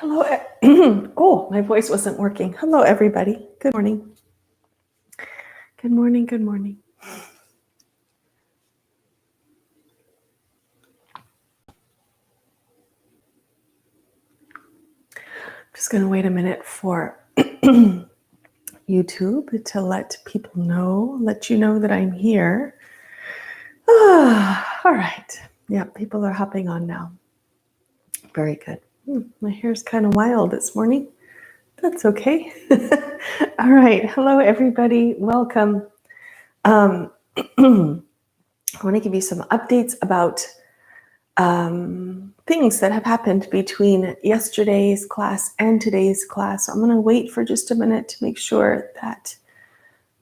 Hello. Oh, my voice wasn't working. Hello, everybody. Good morning. Good morning. Good morning. I'm just going to wait a minute for YouTube to let you know that I'm here. All right. Yeah, people are hopping on now. Very good. My hair's kind of wild this morning. That's okay. All right. Hello, everybody. Welcome. I want to give you some updates about things that have happened between yesterday's class and today's class. I'm going to wait for just a minute to make sure that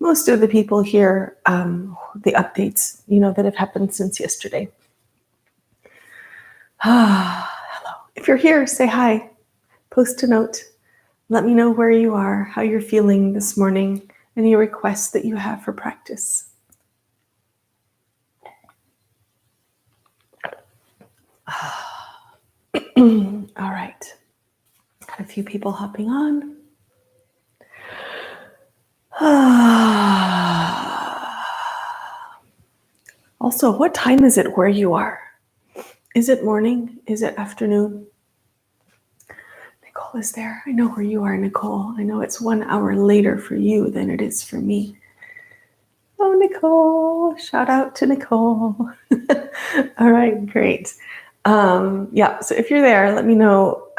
most of the people hear the updates, that have happened since yesterday. Hello. If you're here, say hi. Post a note. Let me know where you are, how you're feeling this morning, any requests that you have for practice. All right. Got a few people hopping on. Also, what time is it where you are? Is it morning? Is it afternoon? Nicole is there. I know where you are, Nicole. I know it's 1 hour later for you than it is for me. Oh, Nicole. Shout out to Nicole. All right, great. Yeah, so if you're there, let me know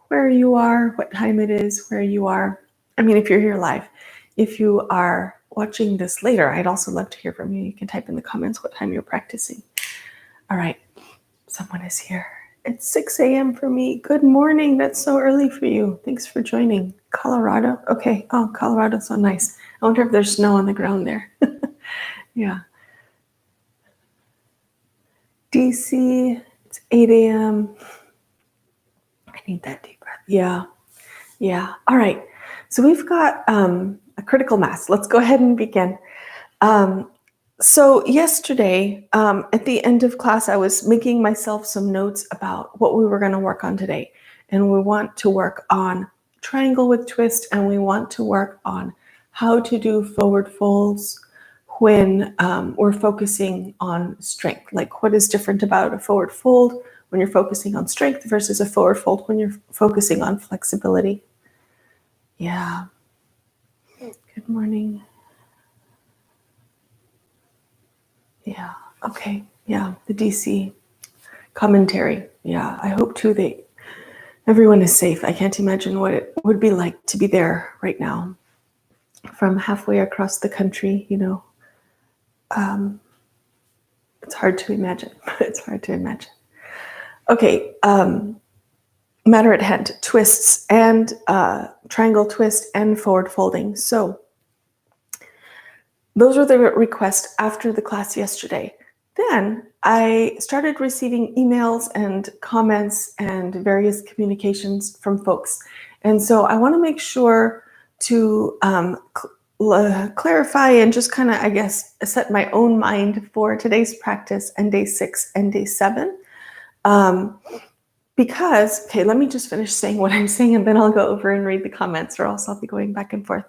where you are, what time it is, where you are. I mean, if you're here live. If you are watching this later, I'd also love to hear from you. You can type in the comments what time you're practicing. All right, someone is here. It's 6 a.m. for me. Good morning. That's so early for you. Thanks for joining. Colorado? Okay. Oh, Colorado's so nice. I wonder if there's snow on the ground there. Yeah. DC, it's 8 a.m. I need that deep breath. Yeah. All right. So we've got a critical mass. Let's go ahead and begin. So yesterday, at the end of class, I was making myself some notes about what we were going to work on today. And we want to work on triangle with twist, and we want to work on how to do forward folds when we're focusing on strength. Like, what is different about a forward fold when you're focusing on strength versus a forward fold when you're focusing on flexibility. Yeah. Good morning. Yeah. Okay. Yeah. The DC commentary. Yeah. I hope too that everyone is safe. I can't imagine what it would be like to be there right now from halfway across the country, It's hard to imagine. It's hard to imagine. Okay. Matter at hand, twists and triangle twist and forward folding. So those were the requests after the class yesterday. Then I started receiving emails and comments and various communications from folks. And so I want to make sure to clarify and just kind of, I guess, set my own mind for today's practice and day 6 and day 7. Because, okay, let me just finish saying what I'm saying and then I'll go over and read the comments, or else I'll be going back and forth.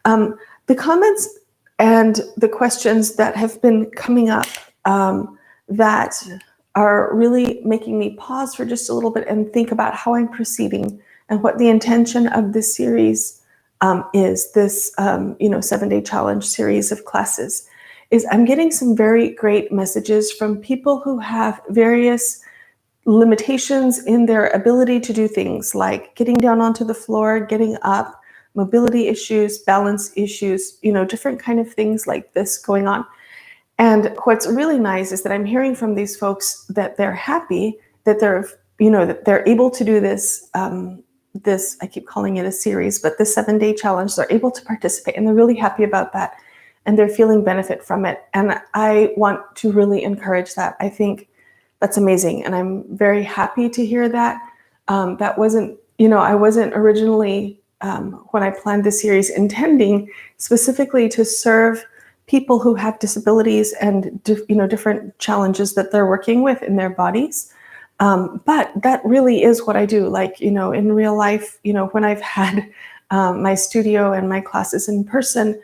The comments and the questions that have been coming up that are really making me pause for just a little bit and think about how I'm proceeding and what the intention of this series is, this 7-day challenge series of classes, is I'm getting some very great messages from people who have various limitations in their ability to do things like getting down onto the floor, getting up, mobility issues, balance issues, different kind of things like this going on. And what's really nice is that I'm hearing from these folks that they're happy that that they're able to do this, I keep calling it a series, but the 7-day challenge, they're able to participate and they're really happy about that and they're feeling benefit from it. And I want to really encourage that. I think that's amazing. And I'm very happy to hear that. That wasn't, I wasn't originally, when I planned the series, intending specifically to serve people who have disabilities and different challenges that they're working with in their bodies. But that really is what I do. Like, in real life, when I've had my studio and my classes in person,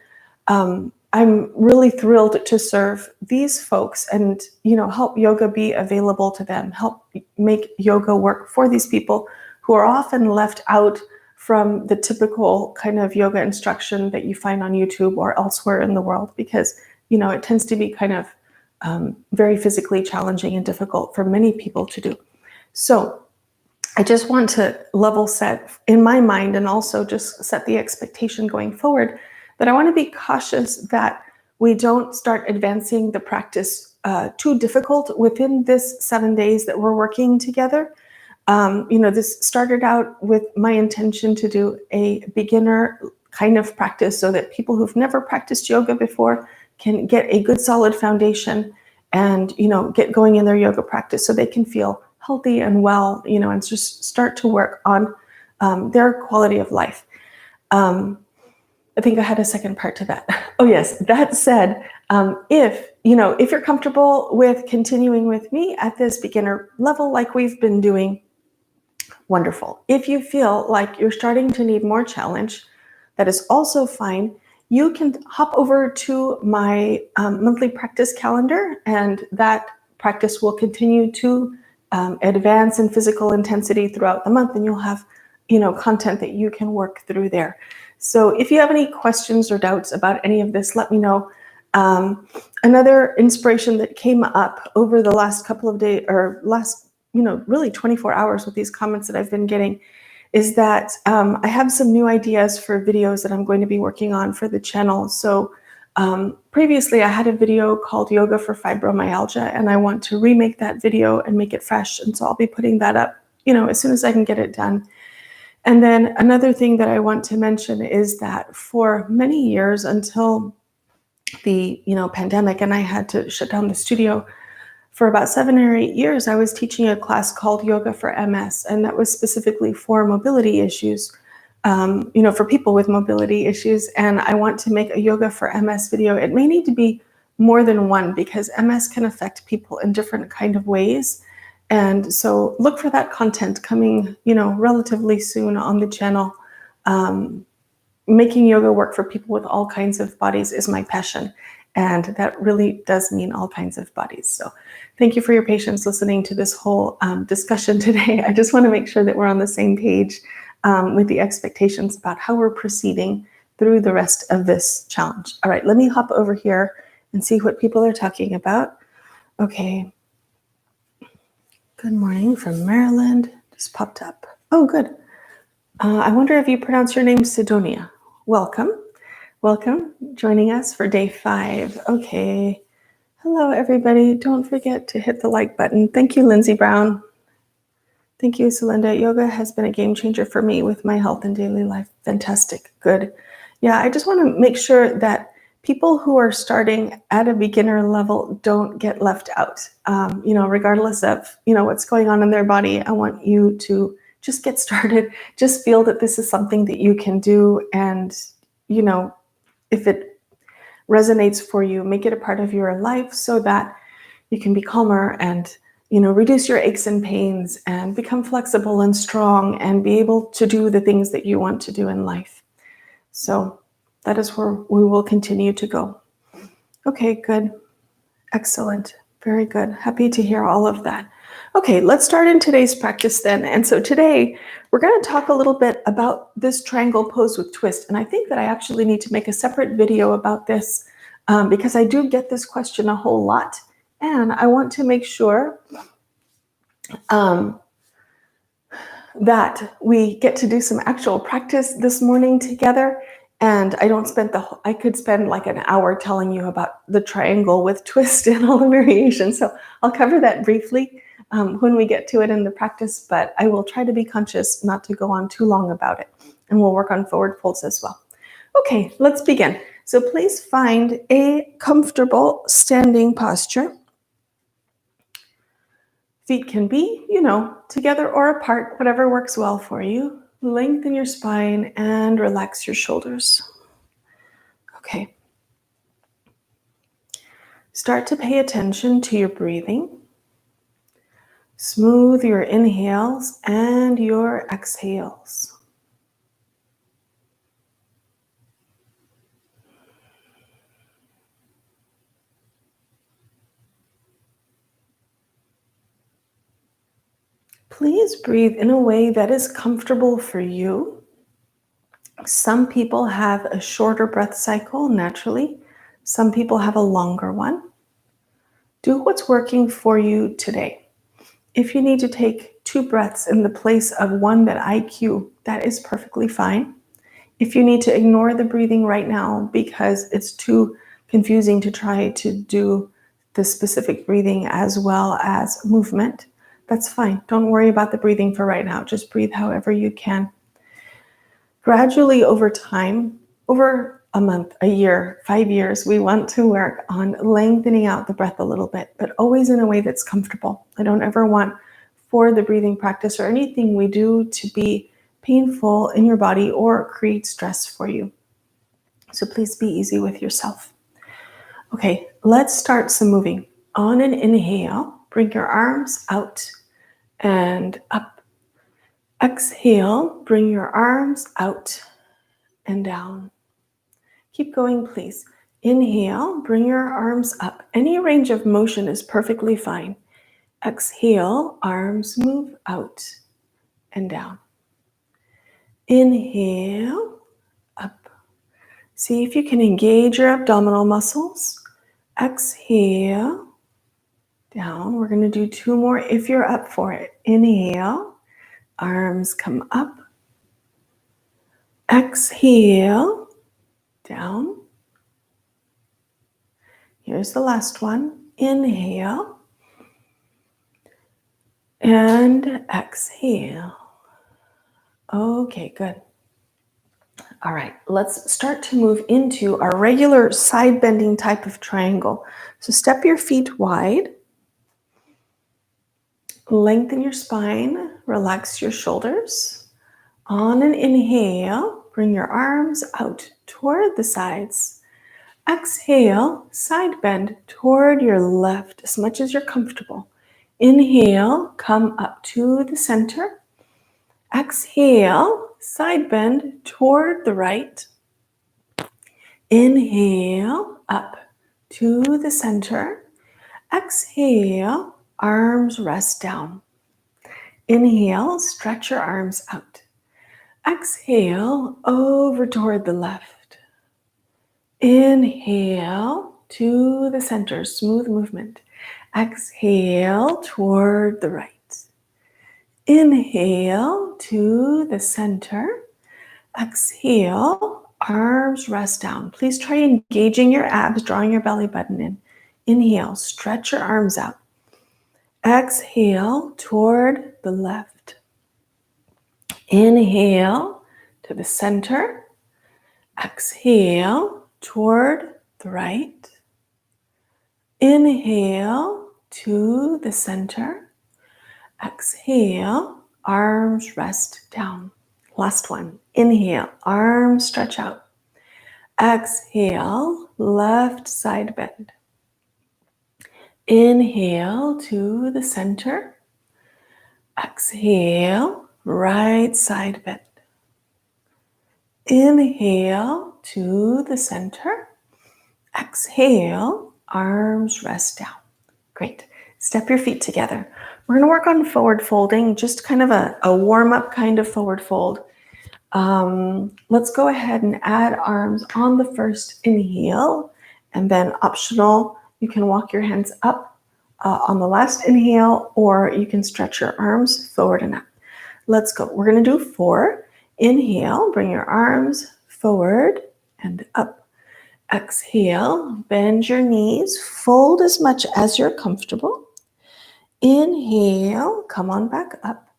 I'm really thrilled to serve these folks and, help yoga be available to them, help make yoga work for these people who are often left out from the typical kind of yoga instruction that you find on YouTube or elsewhere in the world, because, it tends to be kind of very physically challenging and difficult for many people to do. So I just want to level set in my mind and also just set the expectation going forward that I want to be cautious that we don't start advancing the practice too difficult within this 7 days that we're working together. This started out with my intention to do a beginner kind of practice so that people who've never practiced yoga before can get a good solid foundation and, get going in their yoga practice so they can feel healthy and well, and just start to work on their quality of life. I think I had a second part to that. Oh yes, that said, if you're comfortable with continuing with me at this beginner level like we've been doing, wonderful. If you feel like you're starting to need more challenge, that is also fine. You can hop over to my monthly practice calendar, and that practice will continue to advance in physical intensity throughout the month, and you'll have, content that you can work through there. So if you have any questions or doubts about any of this, let me know. Another inspiration that came up over the last couple of days, or last, really 24 hours with these comments that I've been getting, is that I have some new ideas for videos that I'm going to be working on for the channel. So previously I had a video called Yoga for Fibromyalgia, and I want to remake that video and make it fresh. And so I'll be putting that up, as soon as I can get it done. And then another thing that I want to mention is that for many years until the, pandemic, and I had to shut down the studio, for about 7 or 8 years, I was teaching a class called Yoga for MS, and that was specifically for mobility issues, for people with mobility issues. And I want to make a Yoga for MS video. It may need to be more than one because MS can affect people in different kind of ways. And so look for that content coming, relatively soon on the channel. Making yoga work for people with all kinds of bodies is my passion. And that really does mean all kinds of bodies. So thank you for your patience listening to this whole discussion today. I just want to make sure that we're on the same page with the expectations about how we're proceeding through the rest of this challenge. All right, let me hop over here and see what people are talking about. Okay. Good morning from Maryland. Just popped up. Oh, good. I wonder if you pronounce your name Sidonia. Welcome. Welcome, joining us for day 5. Okay. Hello, everybody. Don't forget to hit the like button. Thank you, Lindsay Brown. Thank you, Celinda. Yoga has been a game changer for me with my health and daily life. Fantastic. Good. Yeah, I just want to make sure that people who are starting at a beginner level don't get left out. Regardless of, what's going on in their body, I want you to just get started. Just feel that this is something that you can do, and, if it resonates for you, make it a part of your life so that you can be calmer and, reduce your aches and pains and become flexible and strong and be able to do the things that you want to do in life. So that is where we will continue to go. Okay, good. Excellent. Very good. Happy to hear all of that. Okay, let's start in today's practice then. And so today we're going to talk a little bit about this triangle pose with twist. And I think that I actually need to make a separate video about this because I do get this question a whole lot. And I want to make sure that we get to do some actual practice this morning together. And I don't spend I could spend like an hour telling you about the triangle with twist and all the variations. So I'll cover that briefly when we get to it in the practice, but I will try to be conscious not to go on too long about it. And we'll work on forward folds as well. Okay, let's begin. So please find a comfortable standing posture. Feet can be, together or apart, whatever works well for you. Lengthen your spine and relax your shoulders. Okay. Start to pay attention to your breathing. Smooth your inhales and your exhales. Please breathe in a way that is comfortable for you. Some people have a shorter breath cycle naturally. Some people have a longer one. Do what's working for you today. If you need to take 2 breaths in the place of one that I cue, that is perfectly fine. If you need to ignore the breathing right now because it's too confusing to try to do the specific breathing as well as movement, that's fine. Don't worry about the breathing for right now. Just breathe however you can. Gradually over time, over a month, a year, 5 years, we want to work on lengthening out the breath a little bit, but always in a way that's comfortable. I don't ever want for the breathing practice or anything we do to be painful in your body or create stress for you. So please be easy with yourself. Okay, let's start some moving. On an inhale, bring your arms out and up. Exhale, bring your arms out and down. Keep going, please. Inhale, bring your arms up. Any range of motion is perfectly fine. Exhale, arms move out and down. Inhale, up. See if you can engage your abdominal muscles. Exhale, down. We're going to do 2 more if you're up for it. Inhale, arms come up. Exhale, down. Here's the last one. Inhale and exhale. Okay, good. All right, let's start to move into our regular side bending type of triangle. So step your feet wide. Lengthen your spine. Relax your shoulders. On an inhale, bring your arms out toward the sides. Exhale, side bend toward your left as much as you're comfortable. Inhale, come up to the center. Exhale, side bend toward the right. Inhale, up to the center. Exhale, arms rest down. Inhale, stretch your arms out. Exhale, over toward the left. Inhale to the center, smooth movement. Exhale toward the right. Inhale to the center. Exhale, arms rest down. Please try engaging your abs, drawing your belly button in. Inhale, stretch your arms out. Exhale toward the left. Inhale to the center. Exhale toward the right. Inhale to the center. Exhale, arms rest down. Last one. Inhale, arms stretch out. Exhale, left side bend. Inhale to the center. Exhale, right side bend. Inhale to the center. Exhale, arms rest down. Great. Step your feet together. We're going to work on forward folding, just kind of a warm-up kind of forward fold. Let's go ahead and add arms on the first inhale, and then optional, you can walk your hands up on the last inhale, or you can stretch your arms forward and up. Let's go. We're going to do 4. Inhale, bring your arms forward and up. Exhale, bend your knees, fold as much as you're comfortable. Inhale, come on back up.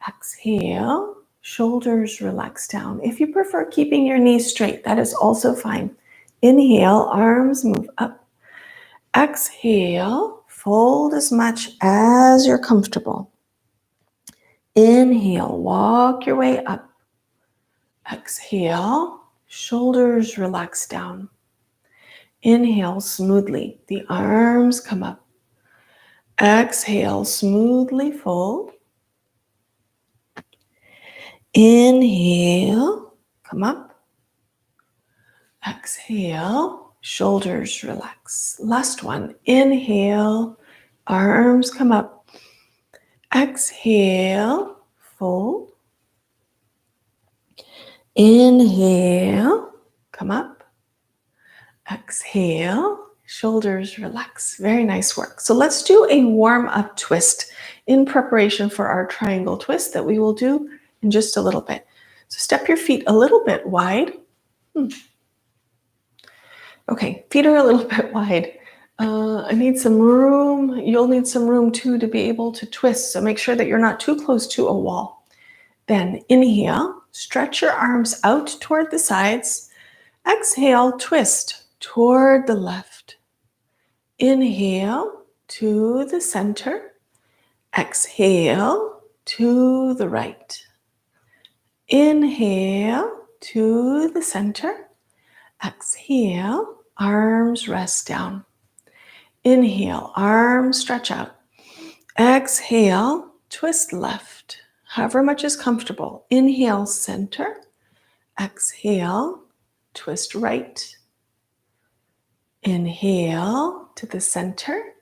Exhale, shoulders relax down. If you prefer keeping your knees straight, that is also fine. Inhale, arms move up. Exhale, fold as much as you're comfortable. Inhale, walk your way up. Exhale, shoulders relax down. Inhale smoothly, the arms come up. Exhale, smoothly fold. Inhale, come up. Exhale, shoulders relax. Last one. Inhale, arms come up. Exhale, fold. Inhale, come up. Exhale, shoulders relax. Very nice work. So let's do a warm-up twist in preparation for our triangle twist that we will do in just a little bit. So step your feet a little bit wide. Okay, feet are a little bit wide. I need some room. You'll need some room too to be able to twist. So make sure that you're not too close to a wall. Then inhale, stretch your arms out toward the sides. Exhale, twist toward the left. Inhale to the center. Exhale to the right. Inhale to the center. Exhale, arms rest down. Inhale, arms stretch out. Exhale, twist left, however much is comfortable. Inhale, center. Exhale, twist right. Inhale to the center.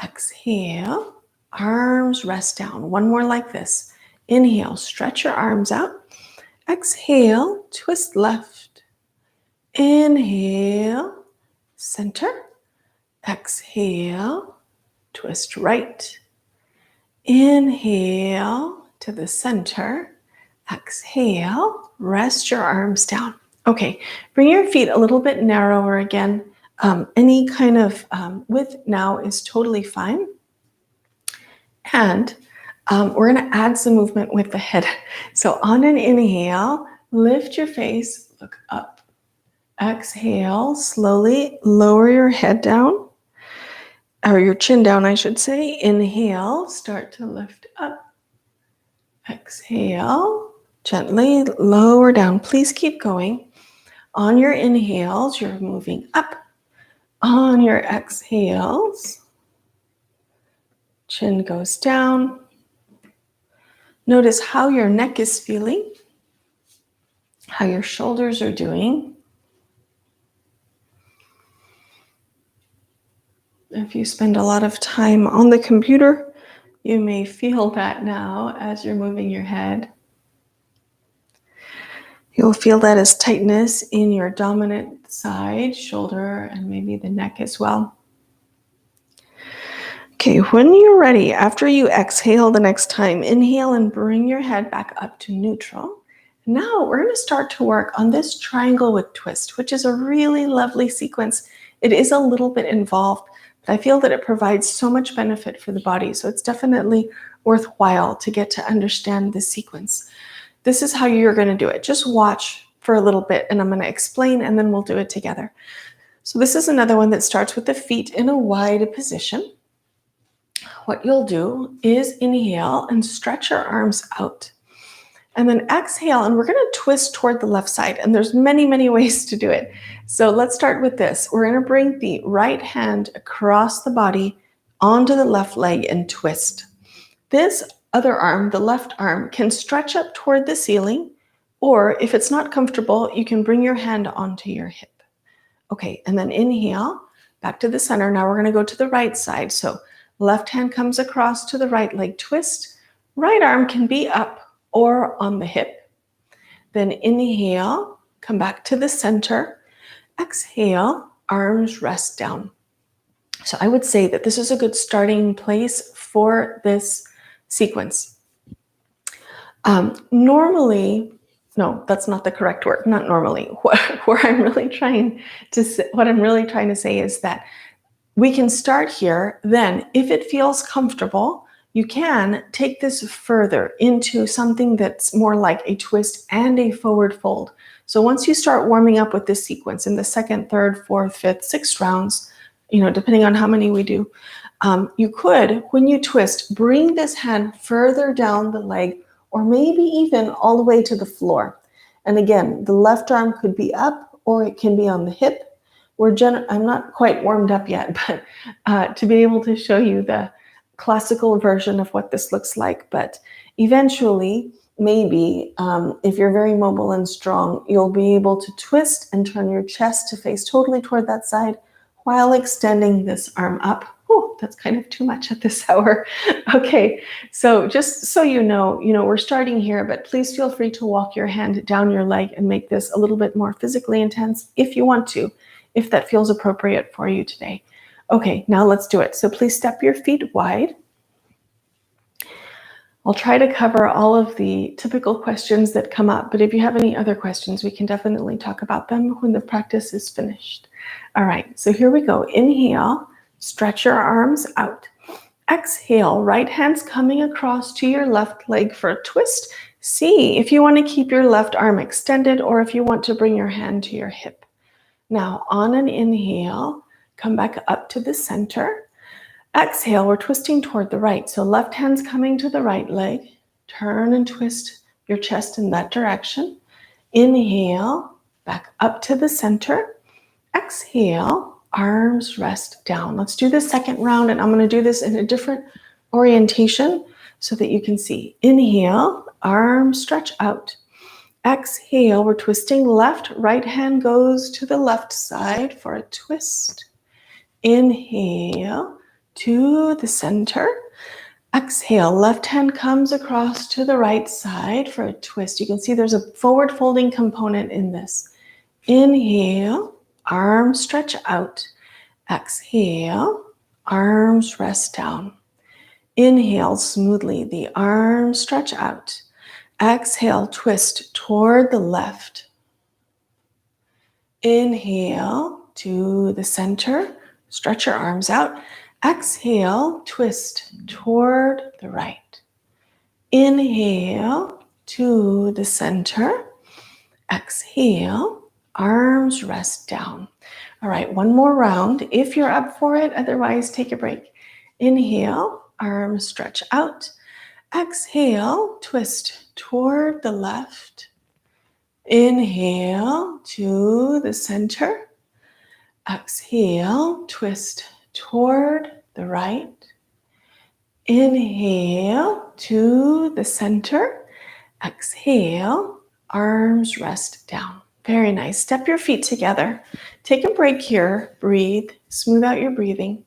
Exhale, arms rest down. One more like this. Inhale, stretch your arms out. Exhale, twist left. Inhale, center. Exhale, twist right. Inhale to the center. Exhale, rest your arms down. Okay, bring your feet a little bit narrower again. Any kind of width now is totally fine. And we're going to add some movement with the head. So on an inhale, lift your face, look up. Exhale, slowly lower your head down, or your chin down, I should say. Inhale, start to lift up. Exhale, gently lower down. Please keep going. On your inhales, you're moving up. On your exhales, chin goes down. Notice how your neck is feeling, how your shoulders are doing. If you spend a lot of time on the computer, you may feel that now as you're moving your head. You'll feel that as tightness in your dominant side, shoulder, and maybe the neck as well. Okay, when you're ready, after you exhale the next time, inhale and bring your head back up to neutral. Now we're going to start to work on this triangle with twist, which is a really lovely sequence. It is a little bit involved, but I feel that it provides so much benefit for the body. So it's definitely worthwhile to get to understand this sequence. This is how you're going to do it. Just watch for a little bit and I'm going to explain and then we'll do it together. So this is another one that starts with the feet in a wide position. What you'll do is inhale and stretch your arms out. And then exhale, and we're going to twist toward the left side. And there's many, many ways to do it. So let's start with this. We're going to bring the right hand across the body onto the left leg and twist. This other arm, the left arm, can stretch up toward the ceiling, or if it's not comfortable, you can bring your hand onto your hip. Okay, and then inhale, back to the center. Now we're going to go to the right side. So left hand comes across to the right leg, twist. Right arm can be up or on the hip. Then inhale, come back to the center. Exhale, arms rest down. So I would say that this is a good starting place for this sequence. Normally, no, that's not the correct word. Not normally. What I'm really trying to say is that we can start here. Then, if it feels comfortable, you can take this further into something that's more like a twist and a forward fold. So once you start warming up with this sequence in the second, third, fourth, fifth, sixth rounds, depending on how many we do, you could, when you twist, bring this hand further down the leg or maybe even all the way to the floor. And again, the left arm could be up or it can be on the hip. I'm not quite warmed up yet, but to be able to show you the classical version of what this looks like, but eventually, maybe, if you're very mobile and strong, you'll be able to twist and turn your chest to face totally toward that side while extending this arm up. Oh, that's kind of too much at this hour. Okay, so just so you know, we're starting here, but please feel free to walk your hand down your leg and make this a little bit more physically intense if you want to, if that feels appropriate for you today. Okay, now let's do it. So please step your feet wide. I'll try to cover all of the typical questions that come up, but if you have any other questions, we can definitely talk about them when the practice is finished. All right, so here we go. Inhale, stretch your arms out. Exhale, right hand's coming across to your left leg for a twist. See if you want to keep your left arm extended or if you want to bring your hand to your hip. Now, on an inhale, come back up to the center. Exhale, we're twisting toward the right. So left hand's coming to the right leg. Turn and twist your chest in that direction. Inhale, back up to the center. Exhale, arms rest down. Let's do the second round, and I'm going to do this in a different orientation so that you can see. Inhale, arms stretch out. Exhale, we're twisting left. Right hand goes to the left side for a twist. Inhale to the center. Exhale, left hand comes across to the right side for a twist. You can see there's a forward folding component in this. Inhale, arms stretch out. Exhale, arms rest down. Inhale smoothly, the arms stretch out. Exhale, twist toward the left. Inhale to the center, stretch your arms out. Exhale, twist toward the right. Inhale to the center. Exhale, arms rest down. All right, one more round if you're up for it. Otherwise, take a break. Inhale, arms stretch out. Exhale, twist toward the left. Inhale to the center. Exhale, twist toward the right. Inhale to the center. Exhale, arms rest down. Very nice. Step your feet together. Take a break here. Breathe. Smooth out your breathing.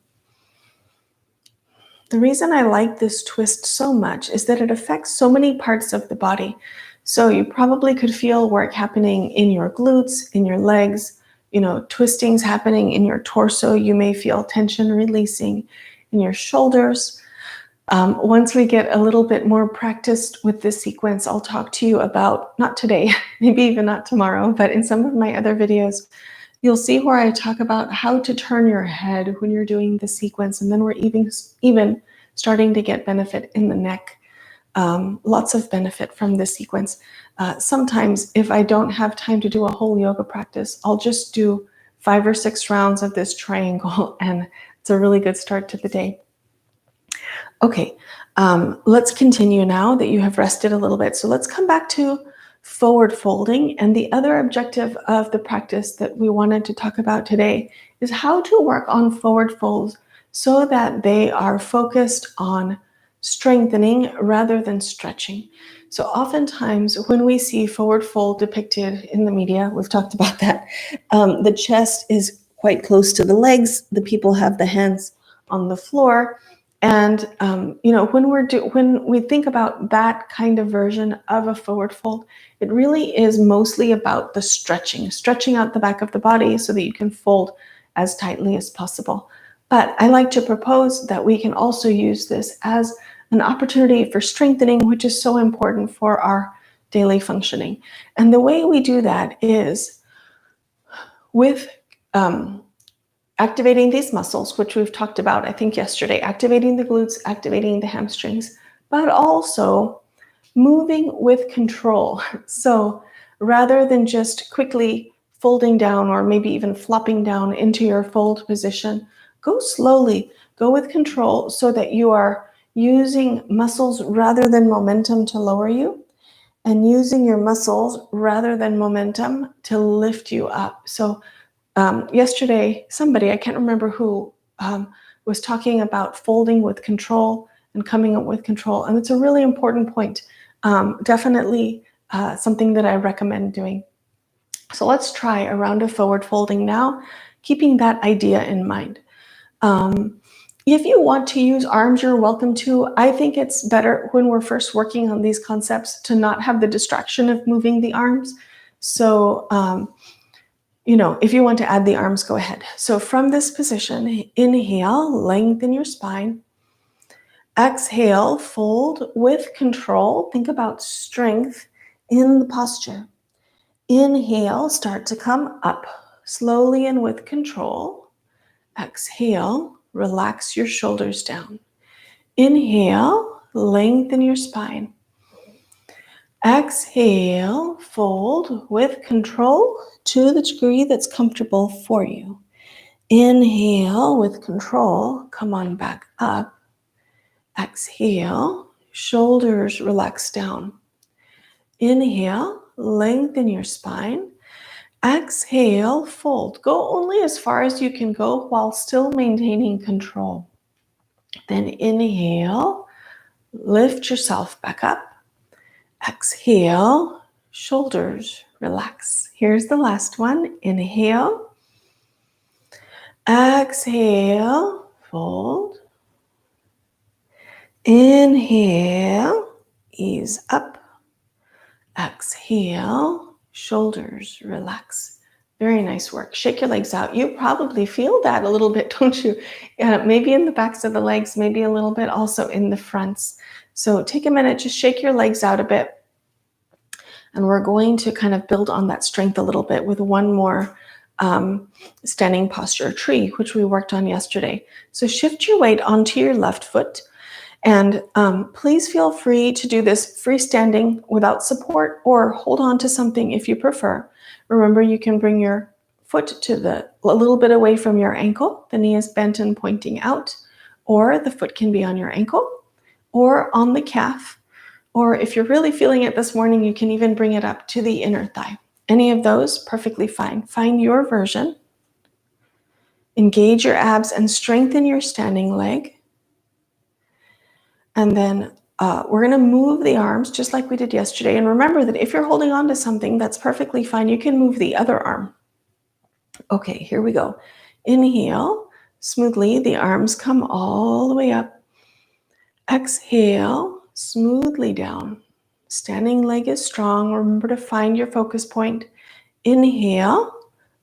The reason I like this twist so much is that it affects so many parts of the body. So you probably could feel work happening in your glutes, in your legs, twistings happening in your torso. You may feel tension releasing in your shoulders. Once we get a little bit more practiced with this sequence, I'll talk to you about, not today, maybe even not tomorrow, but in some of my other videos, you'll see where I talk about how to turn your head when you're doing the sequence. And then we're even starting to get benefit in the neck. Lots of benefit from this sequence. Sometimes if I don't have time to do a whole yoga practice, I'll just do 5 or 6 rounds of this triangle, and it's a really good start to the day. Okay, let's continue now that you have rested a little bit. So let's come back to forward folding. And the other objective of the practice that we wanted to talk about today is how to work on forward folds so that they are focused on strengthening rather than stretching. So oftentimes when we see forward fold depicted in the media, we've talked about that, the chest is quite close to the legs. The people have the hands on the floor. And when we think about that kind of version of a forward fold, it really is mostly about the stretching out the back of the body so that you can fold as tightly as possible. But I like to propose that we can also use this as an opportunity for strengthening, which is so important for our daily functioning. And the way we do that is with activating these muscles, which we've talked about, I think yesterday, activating the glutes, activating the hamstrings, but also moving with control. So rather than just quickly folding down or maybe even flopping down into your fold position, go slowly, go with control so that you are using muscles rather than momentum to lower you, and using your muscles rather than momentum to lift you up. So yesterday, somebody, I can't remember who, was talking about folding with control and coming up with control. And it's a really important point. Definitely something that I recommend doing. So let's try a round of forward folding now, keeping that idea in mind. If you want to use arms, you're welcome to. I think it's better when we're first working on these concepts to not have the distraction of moving the arms. So, if you want to add the arms, go ahead. So from this position, inhale, lengthen your spine. Exhale, fold with control. Think about strength in the posture. Inhale, start to come up slowly and with control. Exhale, relax your shoulders down. Inhale, lengthen your spine. Exhale, fold with control to the degree that's comfortable for you. Inhale with control, come on back up. Exhale, shoulders relax down. Inhale, lengthen your spine. Exhale, fold. Go only as far as you can go while still maintaining control. Then inhale, lift yourself back up. Exhale, shoulders relax. Here's the last one. Inhale. Exhale, fold. Inhale, ease up. Exhale, shoulders relax. Very nice work. Shake your legs out. You probably feel that a little bit, don't you? Maybe in the backs of the legs, maybe a little bit also in the fronts. So take a minute, just shake your legs out a bit. And we're going to kind of build on that strength a little bit with one more standing posture tree, which we worked on yesterday. So shift your weight onto your left foot. And please feel free to do this freestanding without support or hold on to something if you prefer. Remember, you can bring your foot a little bit away from your ankle. The knee is bent and pointing out, or the foot can be on your ankle or on the calf. Or if you're really feeling it this morning, you can even bring it up to the inner thigh. Any of those, perfectly fine. Find your version. Engage your abs and strengthen your standing leg. And then we're going to move the arms just like we did yesterday. And remember that if you're holding on to something, that's perfectly fine. You can move the other arm. Okay, here we go. Inhale, smoothly, the arms come all the way up. Exhale, smoothly down. Standing leg is strong. Remember to find your focus point. Inhale,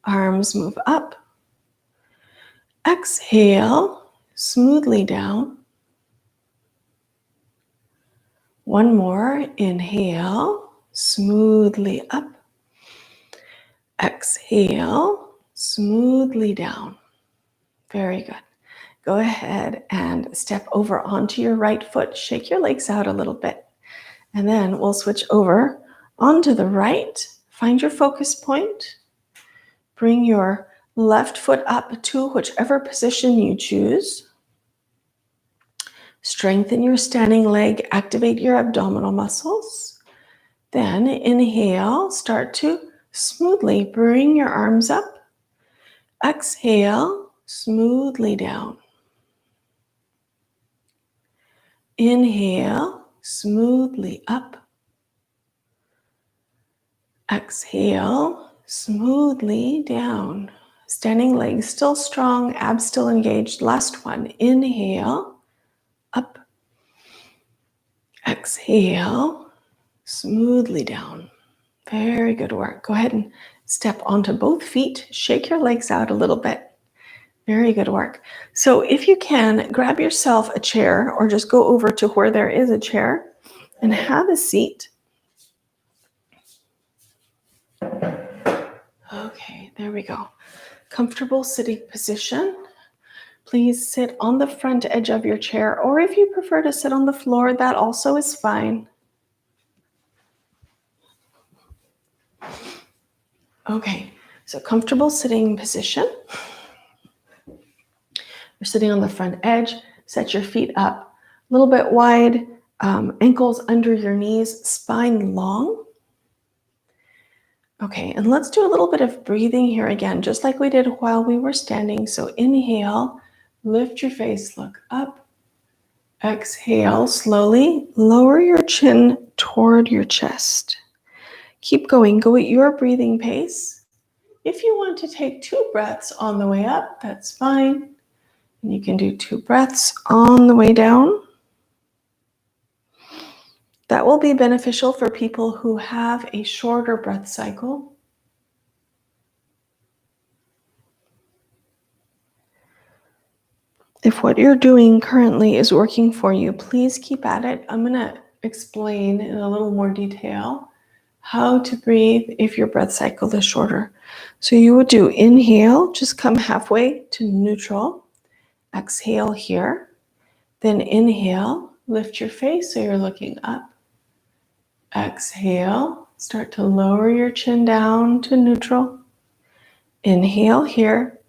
arms move up. Exhale, smoothly down. One more. Inhale, smoothly up. Exhale, smoothly down. Very good. Go ahead and step over onto your right foot. Shake your legs out a little bit. And then we'll switch over onto the right. Find your focus point. Bring your left foot up to whichever position you choose. Strengthen your standing leg, activate your abdominal muscles. Then inhale, start to smoothly bring your arms up. Exhale, smoothly down. Inhale, smoothly up. Exhale, smoothly down. Standing legs still strong, abs still engaged. Last one. Inhale, up. Exhale, smoothly down. Very good work. Go ahead and step onto both feet. Shake your legs out a little bit. Very good work. So if you can, grab yourself a chair or just go over to where there is a chair and have a seat. Okay, there we go. Comfortable sitting position. Please sit on the front edge of your chair, or if you prefer to sit on the floor, that also is fine. Okay, so comfortable sitting position. You're sitting on the front edge. Set your feet up a little bit wide, ankles under your knees, spine long. Okay, and let's do a little bit of breathing here again, just like we did while we were standing. So inhale, Lift your face, look up. Exhale, slowly lower your chin toward your chest. Keep going, go at your breathing pace. If you want to take 2 breaths on the way up, that's fine. And you can do 2 breaths on the way down. That will be beneficial for people who have a shorter breath cycle. If what you're doing currently is working for you, please keep at it. I'm going to explain in a little more detail how to breathe if your breath cycle is shorter. So you would do inhale, just come halfway to neutral. Exhale here. Then inhale, lift your face so you're looking up. Exhale, start to lower your chin down to neutral. Inhale here.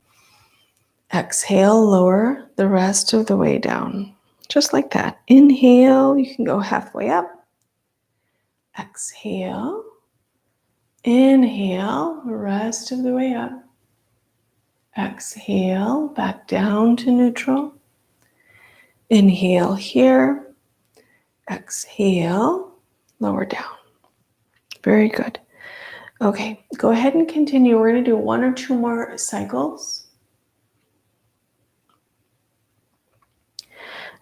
Exhale, lower the rest of the way down. Just like that. Inhale, you can go halfway up. Exhale. Inhale, the rest of the way up. Exhale, back down to neutral. Inhale here. Exhale, lower down. Very good. Okay, go ahead and continue. We're going to do 1 or 2 more cycles.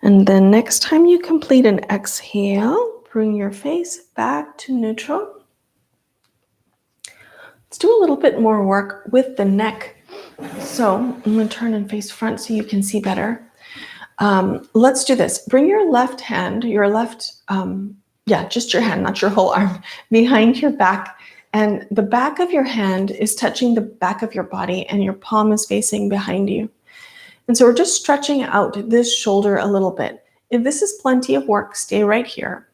And then next time you complete an exhale, bring your face back to neutral. Let's do a little bit more work with the neck. So I'm going to turn and face front so you can see better. Let's do this. Bring your left hand, just your hand, not your whole arm, behind your back. And the back of your hand is touching the back of your body and your palm is facing behind you. And so we're just stretching out this shoulder a little bit. If this is plenty of work, stay right here.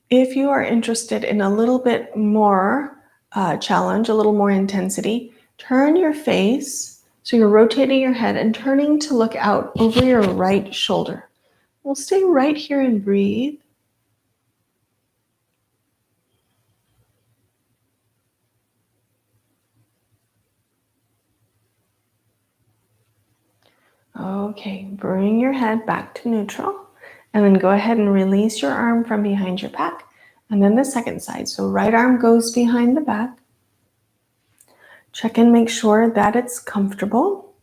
If you are interested in a little bit more challenge, a little more intensity, turn your face, so you're rotating your head and turning to look out over your right shoulder. We'll stay right here and breathe. Okay, bring your head back to neutral and then go ahead and release your arm from behind your back. And then the second side, so right arm goes behind the back. Check and make sure that it's comfortable.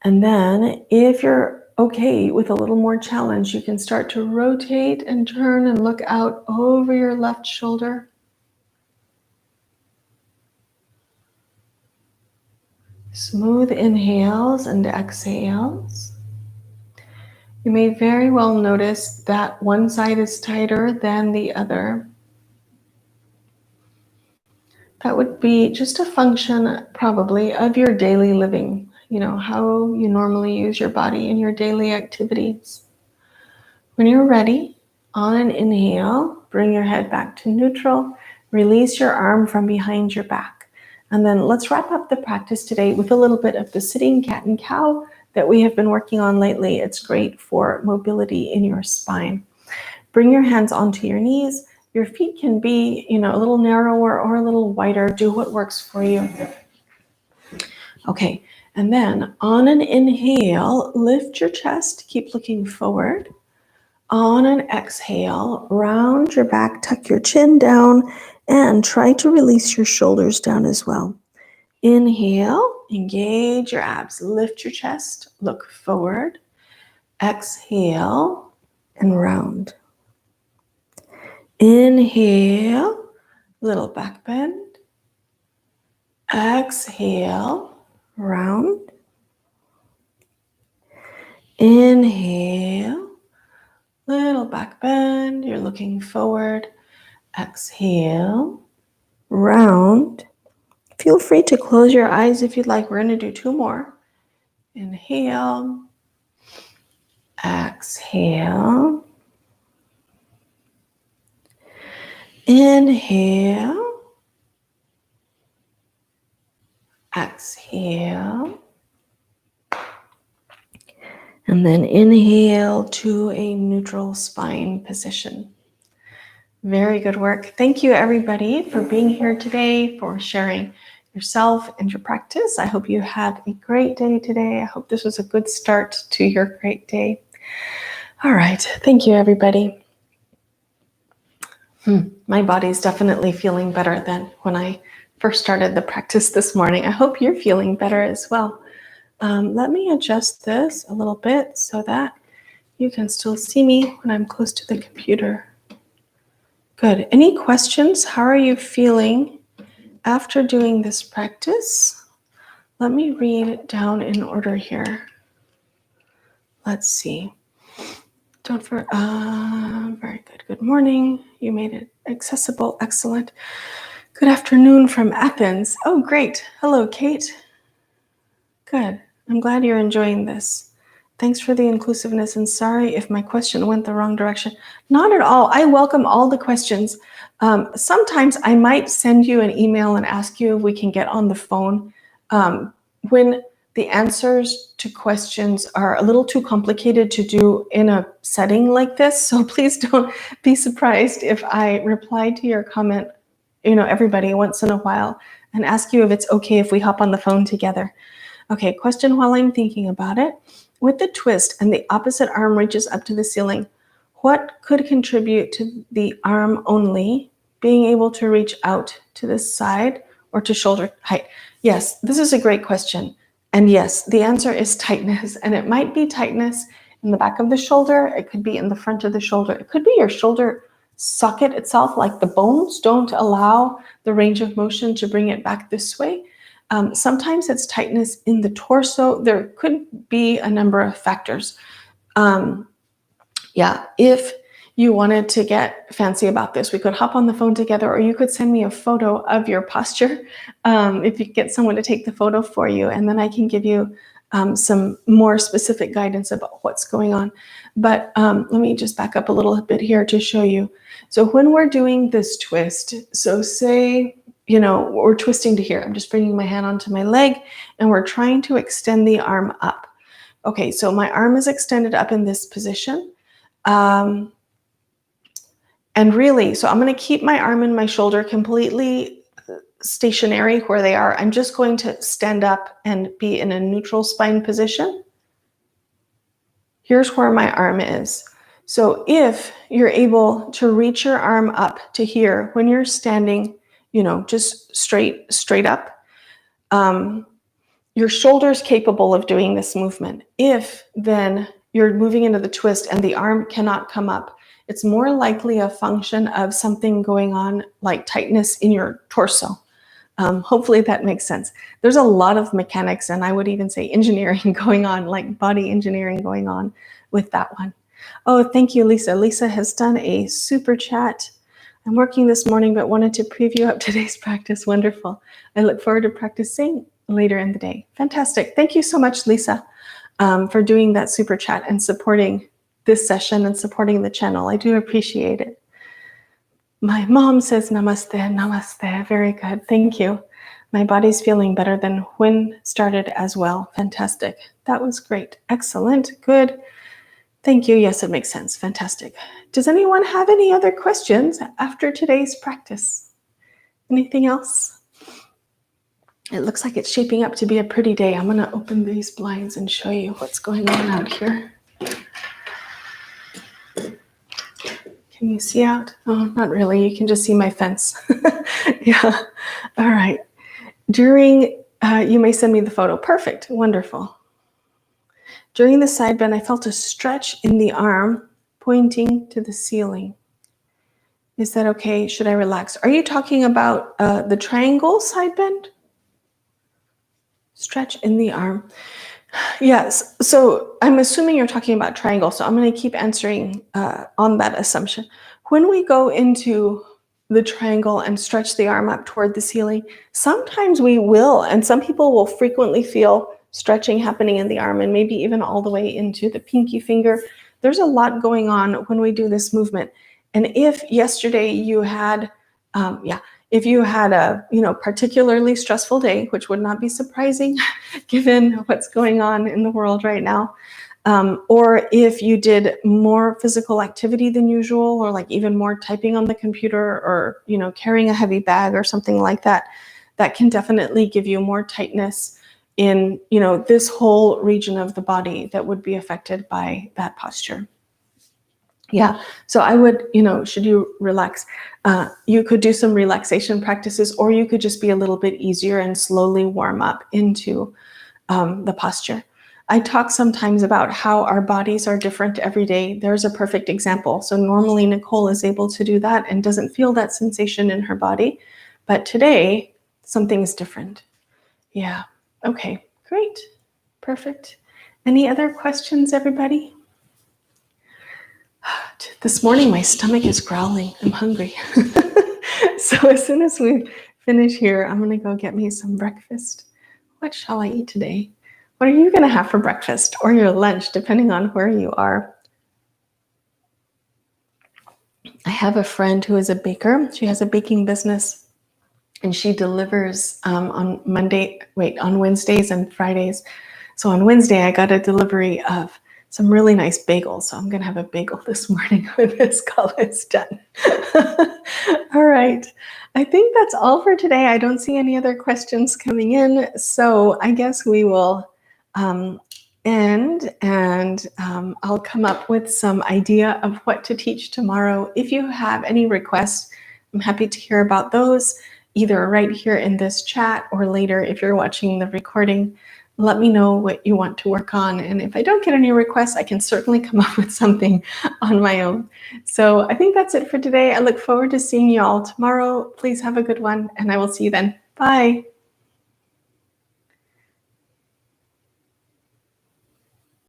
And then if you're okay with a little more challenge, you can start to rotate and turn and look out over your left shoulder. Smooth inhales and exhales. You may very well notice that one side is tighter than the other. That would be just a function probably of your daily living, how you normally use your body in your daily activities. When you're ready, on an inhale, bring your head back to neutral, release your arm from behind your back. And then let's wrap up the practice today with a little bit of the sitting cat and cow that we have been working on lately. It's great for mobility in your spine. Bring your hands onto your knees. Your feet can be, a little narrower or a little wider. Do what works for you. Okay, and then on an inhale, lift your chest, keep looking forward. On an exhale, round your back, tuck your chin down, and try to release your shoulders down as well. Inhale, engage your abs, lift your chest, look forward. Exhale, and round. Inhale, little back bend. Exhale, round. Inhale, little back bend. You're looking forward. Exhale, round. Feel free to close your eyes if you'd like. We're going to do 2 more. Inhale, exhale. Inhale, exhale, and then inhale to a neutral spine position. Very good work. Thank you everybody for being here today, for sharing yourself and your practice. I hope you had a great day today. I hope this was a good start to your great day. All right. Thank you, everybody. My body's definitely feeling better than when I first started the practice this morning. I hope you're feeling better as well. Let me adjust this a little bit so that you can still see me when I'm close to the computer. Good. Any questions? How are you feeling after doing this practice? Let me read it down in order here. Let's see. Very good. Good morning. You made it accessible. Excellent. Good afternoon from Athens. Oh, great. Hello, Kate. Good. I'm glad you're enjoying this. Thanks for the inclusiveness, and sorry if my question went the wrong direction. Not at all. I welcome all the questions. Sometimes I might send you an email and ask you if we can get on the phone when the answers to questions are a little too complicated to do in a setting like this. So please don't be surprised if I reply to your comment, everybody once in a while and ask you if it's okay if we hop on the phone together. Okay, question while I'm thinking about it. With the twist and the opposite arm reaches up to the ceiling, what could contribute to the arm only being able to reach out to the side or to shoulder height? Yes, this is a great question. And yes, the answer is tightness. And it might be tightness in the back of the shoulder. It could be in the front of the shoulder. It could be your shoulder socket itself, like the bones don't allow the range of motion to bring it back this way. Sometimes it's tightness in the torso. There could be a number of factors. If you wanted to get fancy about this, we could hop on the phone together, or you could send me a photo of your posture if you get someone to take the photo for you, and then I can give you some more specific guidance about what's going on. But let me just back up a little bit here to show you. So when we're doing this twist, so say, we're twisting to here. I'm just bringing my hand onto my leg, and we're trying to extend the arm up. Okay, so my arm is extended up in this position. And really, so I'm going to keep my arm and my shoulder completely stationary where they are. I'm just going to stand up and be in a neutral spine position. Here's where my arm is. So if you're able to reach your arm up to here when you're standing, just straight up, your shoulder's capable of doing this movement. If then you're moving into the twist and the arm cannot come up, it's more likely a function of something going on like tightness in your torso. Hopefully that makes sense. There's a lot of mechanics, and I would even say engineering going on, like body engineering going on with that one. Oh, thank you, Lisa. Lisa has done a super chat. I'm working this morning, but wanted to preview up today's practice. Wonderful. I look forward to practicing later in the day. Fantastic. Thank you so much, Lisa, for doing that super chat and supporting this session and supporting the channel. I do appreciate it. My mom says namaste, namaste. Very good. Thank you. My body's feeling better than when started as well. Fantastic. That was great. Excellent. Good. Thank you. Yes, it makes sense. Fantastic. Does anyone have any other questions after today's practice? Anything else? It looks like it's shaping up to be a pretty day. I'm going to open these blinds and show you what's going on out here. Can you see out? Oh, not really. You can just see my fence. Yeah. All right. You may send me the photo. Perfect. Wonderful. During the side bend, I felt a stretch in the arm pointing to the ceiling. Is that okay? Should I relax? Are you talking about the triangle side bend? Stretch in the arm. Yes. So I'm assuming you're talking about triangle. So I'm going to keep answering on that assumption. When we go into the triangle and stretch the arm up toward the ceiling, sometimes we will, and some people will frequently feel stretching happening in the arm and maybe even all the way into the pinky finger. There's a lot going on when we do this movement. And if yesterday you had, if you had a particularly stressful day, which would not be surprising given what's going on in the world right now, or if you did more physical activity than usual, or like even more typing on the computer, or carrying a heavy bag or something like that, that can definitely give you more tightness in, this whole region of the body that would be affected by that posture. Yeah, so I would, should you relax, you could do some relaxation practices, or you could just be a little bit easier and slowly warm up into the posture. I talk sometimes about how our bodies are different every day. There's a perfect example. So normally Nicole is able to do that and doesn't feel that sensation in her body. But today, something is different. Yeah. Okay, great. Perfect. Any other questions, everybody? This morning, my stomach is growling. I'm hungry. So as soon as we finish here, I'm going to go get me some breakfast. What shall I eat today? What are you going to have for breakfast or your lunch, depending on where you are? I have a friend who is a baker. She has a baking business, and she delivers on Wednesdays and Fridays. So on Wednesday, I got a delivery of some really nice bagels. So I'm going to have a bagel this morning when this call is done. All right. I think that's all for today. I don't see any other questions coming in. So I guess we will end, and I'll come up with some idea of what to teach tomorrow. If you have any requests, I'm happy to hear about those, either right here in this chat or later if you're watching the recording. Let me know what you want to work on. And if I don't get any requests, I can certainly come up with something on my own. So I think that's it for today. I look forward to seeing you all tomorrow. Please have a good one, and I will see you then. Bye.